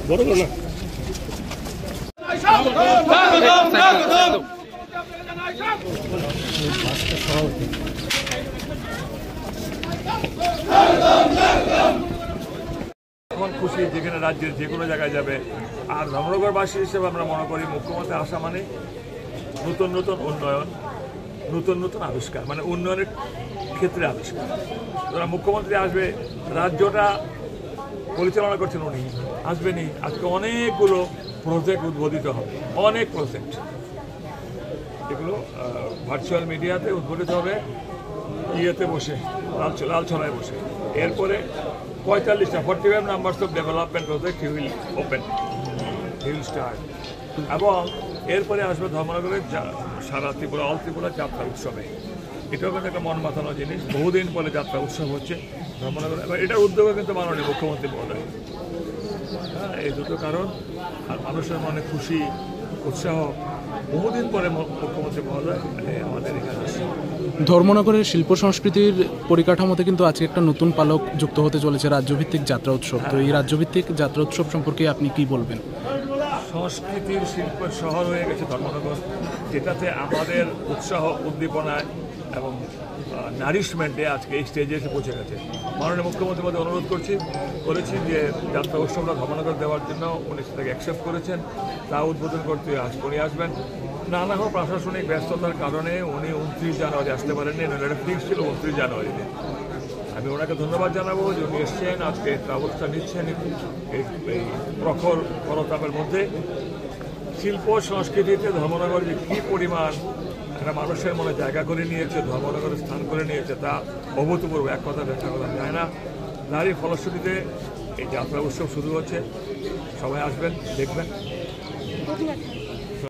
বড় না এখন খুশি যেখানে রাজ্যের যে কোনো জায়গায় যাবে। আর ধর্মনগরবাসী হিসেবে আমরা মনে করি মুখ্যমন্ত্রী আসা মানে নতুন নতুন উন্নয়ন, নতুন নতুন আবিষ্কার, মানে উন্নয়নের ক্ষেত্রে আবিষ্কার। যারা মুখ্যমন্ত্রী আসবে, রাজ্যটা পরিচালনা করছেন উনি, আসবেনই। আজকে অনেকগুলো প্রজেক্ট উদ্বোধিত হবে, অনেক প্রজেক্ট, এগুলো ভার্চুয়াল মিডিয়াতে উদ্বোধিত হবে, ইয়েতে বসে লালছড়ায় বসে। এরপরে 45 numbers of development project he will open, he will start. এবং এরপরে আসবে ধর্মনগরের সারা ত্রিপুরা, অল ত্রিপুরা যাত্রা উৎসবে। এটাও কিন্তু একটা মন মাতানো জিনিস, বহুদিন পরে যাত্রা উৎসব হচ্ছে ধর্মনগরে। এবার এটার উদ্যোগে কিন্তু মাননীয় মুখ্যমন্ত্রী মহোদয়। হ্যাঁ, এই দুটো কারণ। আর মানুষের মনে খুশি, উৎসাহ, বহুদিন পরে মুখ্যমন্ত্রী মহোদয় আমাদের এখানে আসছে। ধর্মনগরের শিল্প সংস্কৃতির পরিকাঠামোতে কিন্তু আজকে একটা নতুন পালক যুক্ত হতে চলেছে, রাজ্যভিত্তিক যাত্রা উৎসব। তো এই রাজ্যভিত্তিক যাত্রা উৎসব সম্পর্কে আপনি কি বলবেন? সংস্কৃতির শিল্পের শহর হয়ে গেছে ধর্মনগর, যেটাতে আমাদের উৎসাহ, উদ্দীপনায় এবং নারিশমেন্টে আজকে এই স্টেজে এসে পৌঁছে গেছে। মাননীয় মুখ্যমন্ত্রীর মধ্যে অনুরোধ করেছি যে যাত্রা উৎসবটা ধর্মনগর দেওয়ার জন্য উনি সেটাকে অ্যাকসেপ্ট করেছেন। তা উদ্বোধন করতে উনি আসবেন। নানা প্রশাসনিক ব্যস্ততার কারণে উনি 29 জানুয়ারি আসতে পারেননি, এটা ফিক্স ছিল 29 জানুয়ারিতে। আমি ওনাকে ধন্যবাদ জানাবো যে উনি এসছেন, আজকে ব্যবস্থা নিচ্ছেন এই প্রখর করতাপের মধ্যে। শিল্প সংস্কৃতিতে ধর্মনগর যে কী পরিমাণ একটা মানুষের মনে জায়গা করে নিয়েছে, ধর্মনগরের স্থান করে নিয়েছে, তা অভূতপূর্ব, এক কথা ব্যাখ্যা করা যায় না। তারই ফলশ্রুতিতে এই যাত্রা উৎসব শুরু হচ্ছে। সবাই আসবেন, দেখবেন।